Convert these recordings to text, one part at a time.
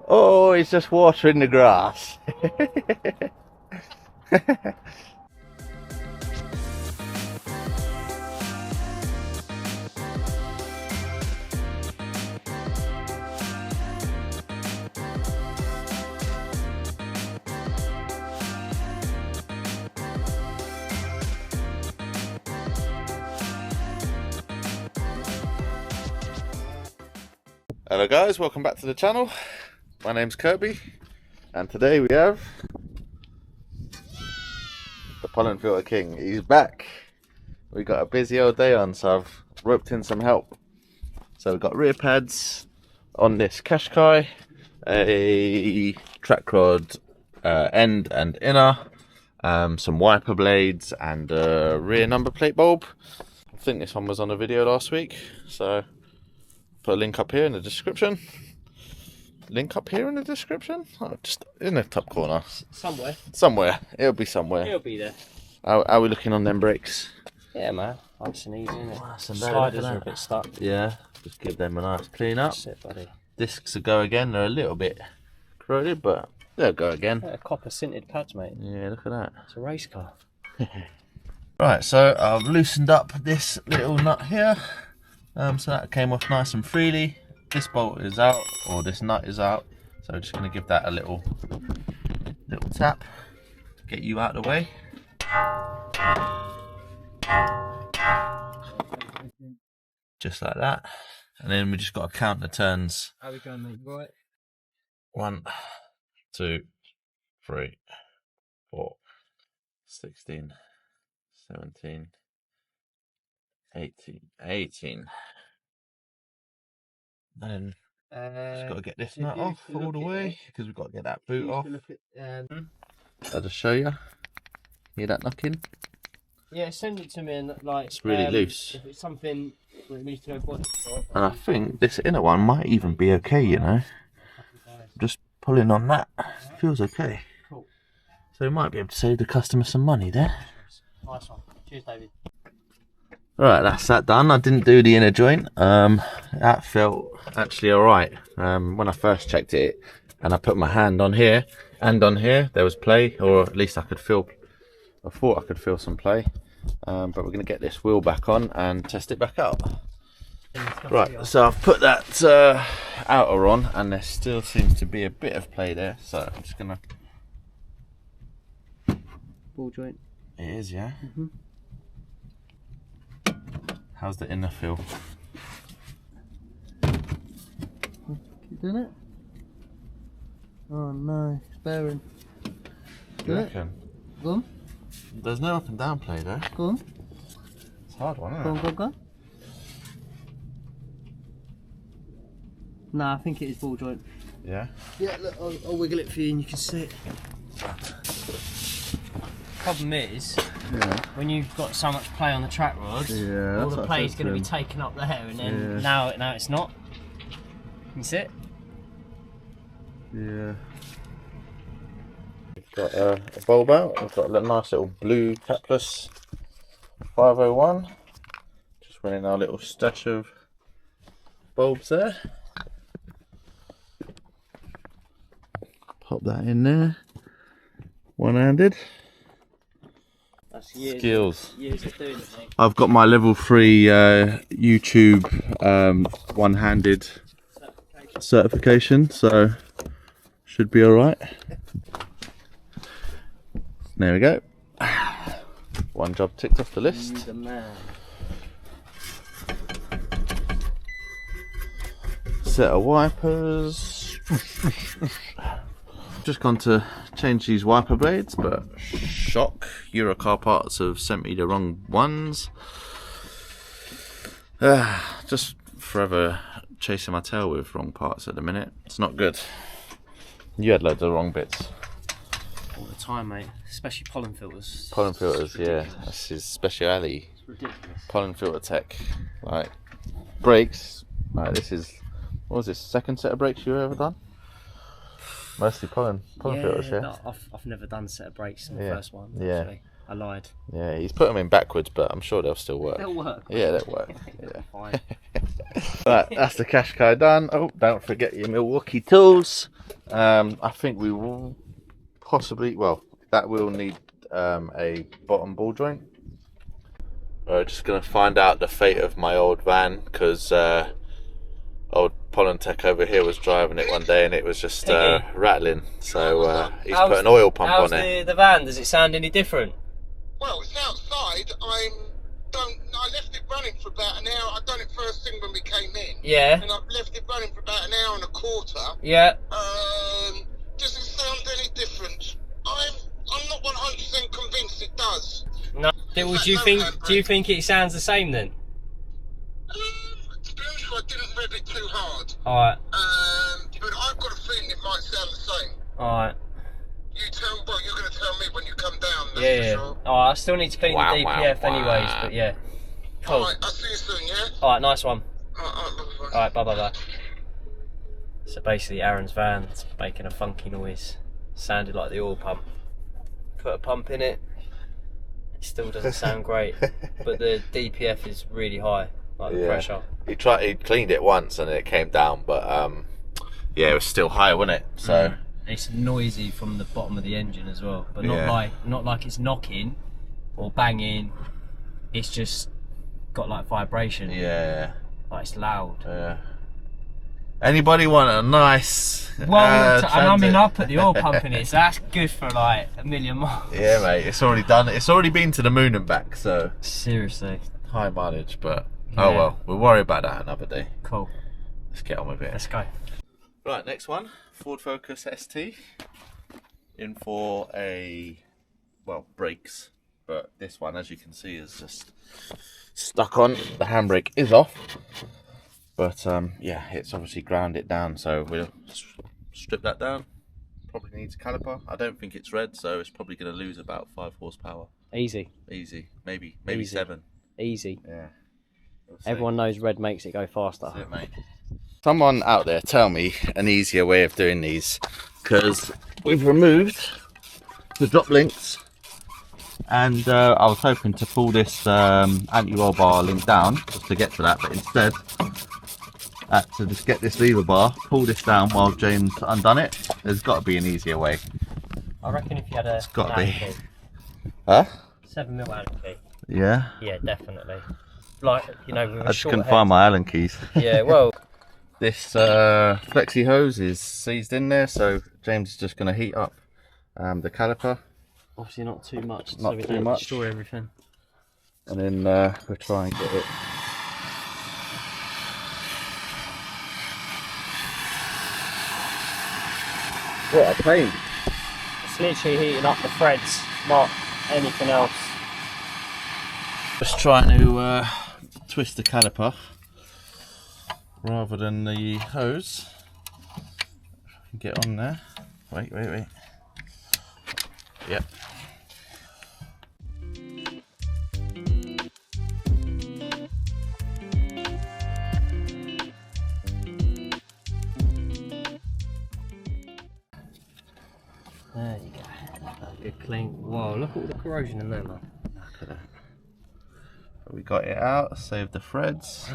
Oh, he's just watering the grass. Hello guys, welcome back to the channel. My name's Kirby and today we have the Pollen Filter King. He's back. We got a busy old day on, so I've roped in some help. So we've got rear pads on this Qashqai, a track rod end and inner, some wiper blades and a rear number plate bulb. I think this one was on a video last week, so put a link up here in the description. Link up here in the description? Oh, just in the top corner. Somewhere. It'll be somewhere. It'll be there. How are we looking on them brakes? Yeah, man. Nice and easy, isn't it? Nice and sliders are a bit stuck. Yeah, just give them a nice clean up. That's it, buddy. Discs will go again. They're a little bit corroded, but they'll go again. Yeah, copper sinted pads, mate. Yeah, look at that. It's a race car. Right, so I've loosened up this little nut here. So that came off nice and freely. This bolt is out, or this nut is out. So I'm just going to give that a little tap to get you out of the way. Just like that. And then we just got to count the turns. How we going, mate? Right. 1, 2, 3, 4, 16, 17, 18. And then just got to get this nut off all the way because we've got to get that boot off. I'll just show you. Hear that knocking? Yeah, send it to me and like. It's really loose. If it's something that needs to go body shop. And I think this inner one might even be okay, you know. Just pulling on that feels okay. Cool. So we might be able to save the customer some money there. Nice one. Cheers, David. Right, that's that done. I didn't do the inner joint. That felt actually alright. When I first checked it and I put my hand on here and on here, there was play, or at least I thought I could feel some play. But we're going to get this wheel back on and test it back out. Right, so I've put that outer on and there still seems to be a bit of play there. So I'm just going to... Ball joint. It is, yeah? How's the inner feel? You doing it? Oh no, it's bearing. You reckon? Go on. There's no up and down play there. Go on. It's a hard one, isn't it? Go on. Nah, I think it is ball joint. Yeah? Yeah, look, I'll wiggle it for you and you can see it. Problem is, when you've got so much play on the track rod, all the play is going to be taken up there, and then now it's not. Can you see it? Yeah. We've got a bulb out. We've got a nice little blue capless 501. Just running our little stash of bulbs there. Pop that in there. One-handed. Years of doing it, mate. I've got my level 3 YouTube one-handed certification, so should be alright. There we go. One job ticked off the list. You the man. Set of wipers. Just gone to change these wiper blades, but shock, Eurocar parts have sent me the wrong ones. Just forever chasing my tail with wrong parts at the minute. It's not good. You had loads of wrong bits. All the time, mate. Especially pollen filters. Pollen filters, yeah. That's his speciality. It's ridiculous. Pollen filter tech. Like, brakes. Like, this is, what was this, second set of brakes you've ever done? Mostly pollen filters, yeah? No, I've never done a set of brakes in the first one, yeah. actually. I lied. Yeah, he's put them in backwards, but I'm sure they'll still work. They'll work. Yeah, they'll work. Yeah. Fine. Right, that's the Qashqai done. Oh, don't forget your Milwaukee tools. I think we will possibly, well, that will need a bottom ball joint. We're just going to find out the fate of my old van, because old Pollen Tech over here was driving it one day and it was just rattling. So he's put an oil pump on it. How's the van? Does it sound any different? Well, it's outside. I left it running for about an hour. I done it first thing when we came in. Yeah. And I've left it running for about an hour and a quarter. Yeah. Does it sound any different? I'm not 100% convinced it does. No. Do you think it sounds the same then? To be honest, I didn't rev it too hard. Alright. But I've got a feeling it might sound the same. Alright. Well, you're going to tell me when you come down. That's Yeah. for sure. Alright, I still need to clean the DPF anyways, but yeah. Cool. Alright, I'll see you soon, yeah? Alright, nice one. Alright, Alright, bye. So basically Aaron's van's making a funky noise. Sounded like the oil pump. Put a pump in it. It still doesn't sound great. But the DPF is really high, like the pressure. He cleaned it once and it came down, but yeah, it was still high, wasn't it? So it's noisy from the bottom of the engine as well. But not like it's knocking or banging. It's just got like vibration. Yeah. Like it's loud. Yeah. Anybody want a nice and I mean, I put the oil pump in it, so that's good for like 1,000,000 miles. Yeah, mate, it's already done. It's already been to the moon and back, so seriously high mileage, but oh well, we'll worry about that another day. Cool. Let's get on with it. Let's go. Right, next one, Ford Focus ST, in for brakes, but this one, as you can see, is just stuck on. The handbrake is off. But yeah, it's obviously ground it down, so we'll strip that down. Probably needs a caliper. I don't think it's red, so it's probably going to lose about 5 horsepower. Easy. Maybe Easy. 7. Easy. Yeah. Everyone knows red makes it go faster. That's it, mate. Someone out there, tell me an easier way of doing these, because we've removed the drop links, and I was hoping to pull this anti-roll bar link down just to get to that, but instead to just get this lever bar, pull this down while James undone it. There's got to be an easier way. I reckon if you had It's got to be. key. Huh? 7mm Allen key. Yeah? Yeah, definitely. Like, you know, with a I just short couldn't head. find my Allen keys. Yeah, well. This flexi hose is seized in there, so James is just going to heat up the caliper. Obviously not too much, Not so we too don't much. destroy everything. And then we'll try and get it. What a pain. It's literally heating up the threads, not anything else. Just trying to twist the caliper rather than the hose. Get on there. Wait. Yep. There you go. Good clean. Whoa, look at all the corrosion in there, man. Look at that. We got it out, saved the threads.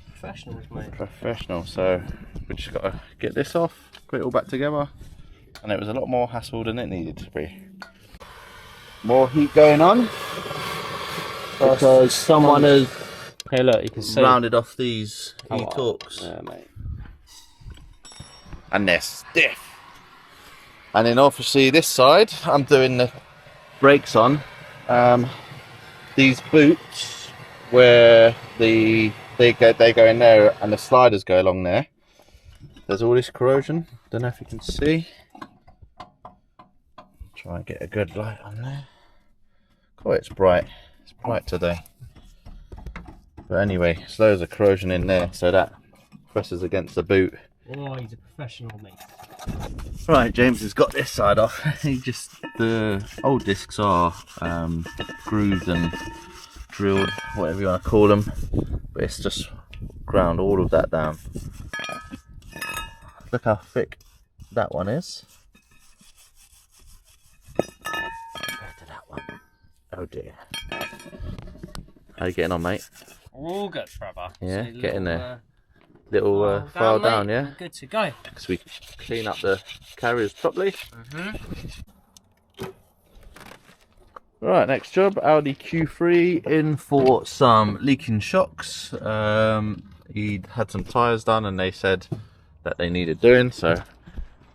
Professionals, mate. Professional. So we just got to get this off, put it all back together, and it was a lot more hassle than it needed to be. More heat going on Because someone has. Hey, look, you can see. rounded off these heat torques. Yeah, mate. And they're stiff. And then obviously this side, I'm doing the brakes on. These boots where they go in there and the sliders go along there. There's all this corrosion. Don't know if you can see. Try and get a good light on there. Oh, it's bright. It's bright today. But anyway, there's loads of corrosion in there, so that presses against the boot. Oh, he's a professional, mate. Right, James has got this side off. The old discs are grooved and drilled, whatever you want to call them, but it's just ground all of that down. Look how thick that one is. Compared to that one. Oh dear. How you getting on, mate? We're all good, brother. Yeah, See, get in there. little file down, mate. yeah? We're good to go. Because we clean up the carriers properly. Right, next job, Audi Q3 in for some leaking shocks. He had some tyres done and they said that they needed doing, so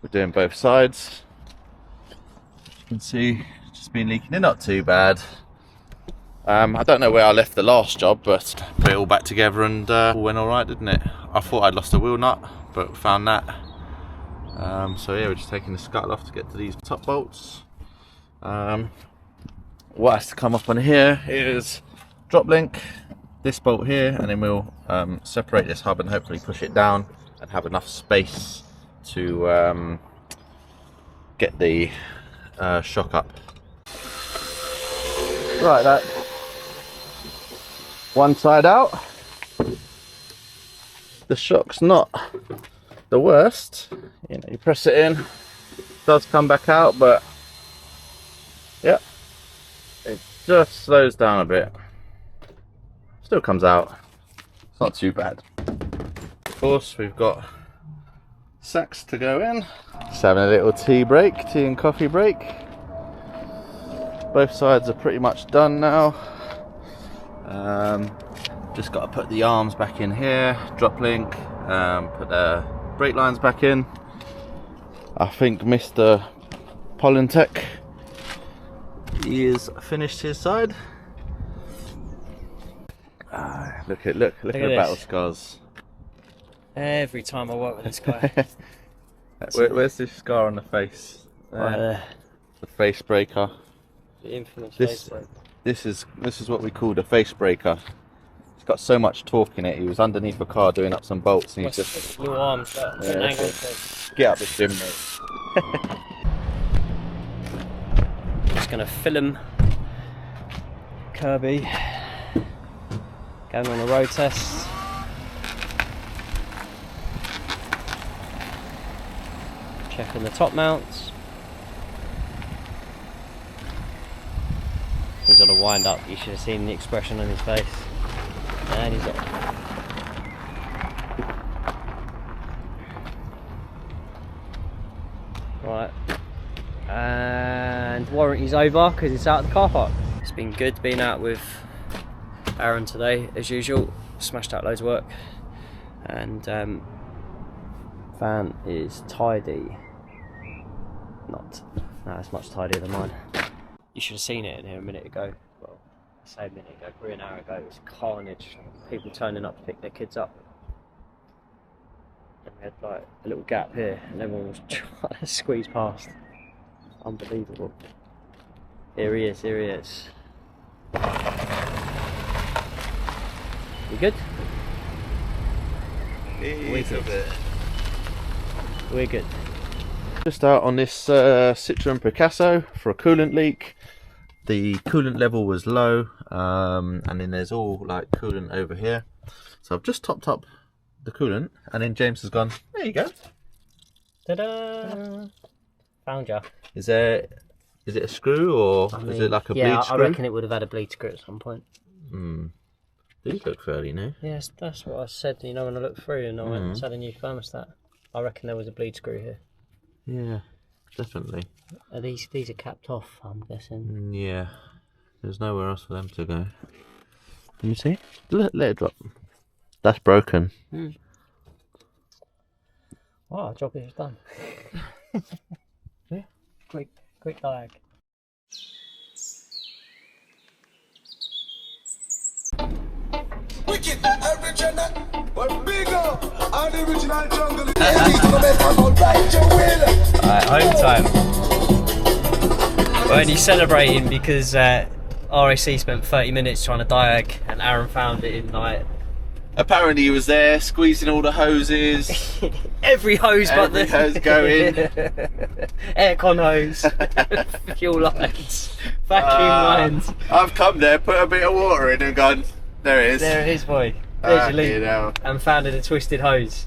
we're doing both sides. As you can see, just been leaking. They're not too bad. I don't know where I left the last job, but put it all back together and all went alright, didn't it? I thought I'd lost a wheel nut, but found that. So yeah, we're just taking the scuttle off to get to these top bolts. What has to come up on here is drop link, this bolt here, and then we'll separate this hub and hopefully push it down and have enough space to get the shock up. Right, that one side out. The shock's not the worst. You know, you press it in, it does come back out, but yeah, it just slows down a bit. Still comes out. It's not too bad. Of course, we've got sacks to go in. Just having a little tea and coffee break. Both sides are pretty much done now. Just got to put the arms back in here, drop link, put the brake lines back in. I think Mr. Pollen Tech, he has finished his side. Look at the battle scars. Every time I work with this guy. Where's this scar on the face? Right there. The face breaker. The infamous face breaker. This is what we call the face breaker. It's got so much torque in it. He was underneath a car doing up some bolts and he just... Your arms at an angle. Get up the gym, mate. Just going to film Kirby going on a road test. Checking the top mounts. He's on a wind up. You should have seen the expression on his face. And he's off. Right. And warranty's over because it's out of the car park. It's been good being out with Aaron today, as usual. Smashed out loads of work. And van is tidy. Not it's much tidier than mine. You should have seen it in here a minute ago. Well, I say a minute ago, probably an hour ago. It was carnage. People turning up to pick their kids up. And we had like a little gap here, and everyone was trying to squeeze past. Unbelievable. Here he is. You good? We're good. We're good. Just out on this Citroen Picasso for a coolant leak. The coolant level was low, and then there's all like coolant over here. So I've just topped up the coolant, and then James has gone, there you go. Ta-da! Found ya. Is it a screw or is it like a bleed screw? I reckon it would have had a bleed screw at some point. These look fairly new. Yes, that's what I said, you know, when I looked through and I went and had a new thermostat. I reckon there was a bleed screw here. Yeah, definitely. These are capped off, I'm guessing. Yeah, there's nowhere else for them to go. Can you see? Let it drop. That's broken. Wow, our job is done. Yeah, quick diag. Wicked, original, but bigger, and the original jungle. Alright, home time. We're only celebrating because RAC spent 30 minutes trying to diag and Aaron found it in like... Apparently he was there squeezing all the hoses. Every hose but the... hose going. Aircon hose. Fuel lines. Vacuum lines. I've come there, put a bit of water in and gone, there it is. There it is, boy. There's your leak. You know. And found it in a twisted hose.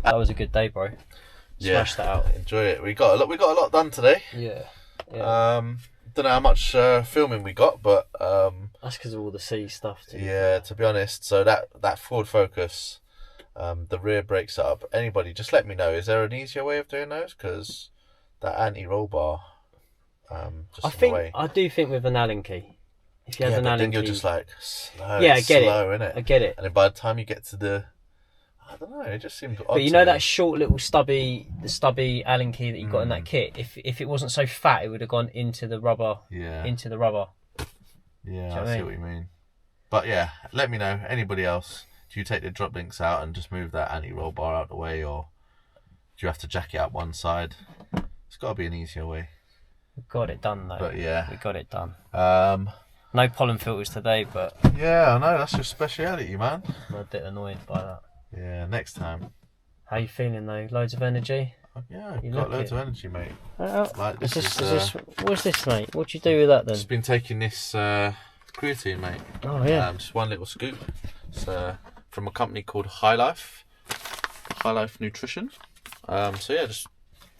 That was a good day, bro. Smashed that out. Enjoy it. We got a lot done today. Yeah. Don't know how much filming we got, but that's because of all the sea stuff too. Yeah, to be honest. So that Ford Focus, the rear brake setup. Anybody, just let me know. Is there an easier way of doing those? Because that anti-roll bar, I do think with an Allen key, if you had an Allen then key, you're just like slow. Yeah, I get slow, it. Innit? I get it. And then by the time you get to the, I don't know, it just seems odd. But you know that short little stubby Allen key that you got in that kit. If it wasn't so fat, it would have gone into the rubber. Yeah. Into the rubber. Yeah, I see what you mean. But yeah, let me know. Anybody else? Do you take the drop links out and just move that anti-roll bar out the way, or do you have to jack it up one side? It's got to be an easier way. We got it done though. But yeah, we got it done. No pollen filters today, but yeah, I know that's your speciality, man. I'm a bit annoyed by that. Yeah, next time. How you feeling though? Loads of energy? Yeah, I've got loads of energy, mate. Like what's this, mate? What'd you do with that then? Just been taking this creatine, mate. Oh yeah. Just one little scoop. It's from a company called High Life Nutrition. So yeah, just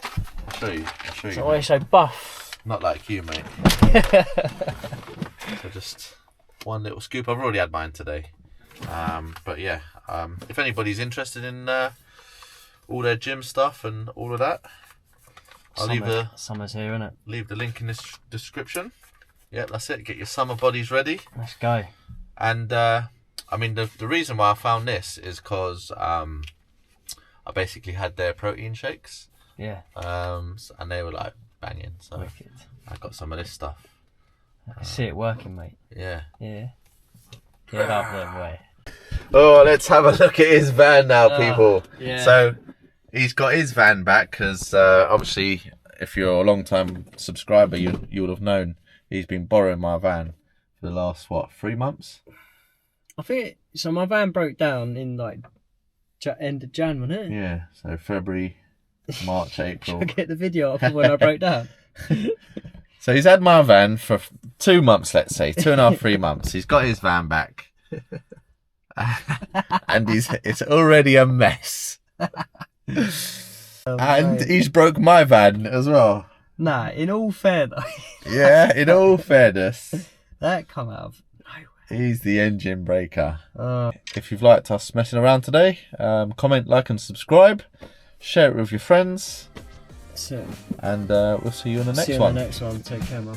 I'll show you. So why are you so buff? Not like you, mate. So just one little scoop. I've already had mine today. But yeah, if anybody's interested in all their gym stuff and all of that, Summer's here, isn't it? Leave the link in this description. Yeah, that's it. Get your summer bodies ready. Let's go. And I mean, the reason why I found this is because I basically had their protein shakes. Yeah. And they were like banging. So wicked. I got some of this stuff. I can see it working, mate. Yeah. Yeah. Get up there, way. Oh, let's have a look at his van now, people. Yeah. So he's got his van back because obviously, if you're a long-time subscriber, you would have known he's been borrowing my van for the last 3 months. I think so. My van broke down in like end of Jan, wasn't it? Yeah. So February, March, April. Should I get the video up of when I broke down? So he's had my van for 2 months, let's say 2.5, 3 months. He's got his van back, and it's already a mess. And he's broke my van as well. Nah, in all fairness. Yeah, in all fairness, that come out of nowhere. He's the engine breaker. If you've liked us messing around today, comment, like, and subscribe. Share it with your friends. Soon. And we'll see you in the next one. See you in the next one. Take care, man.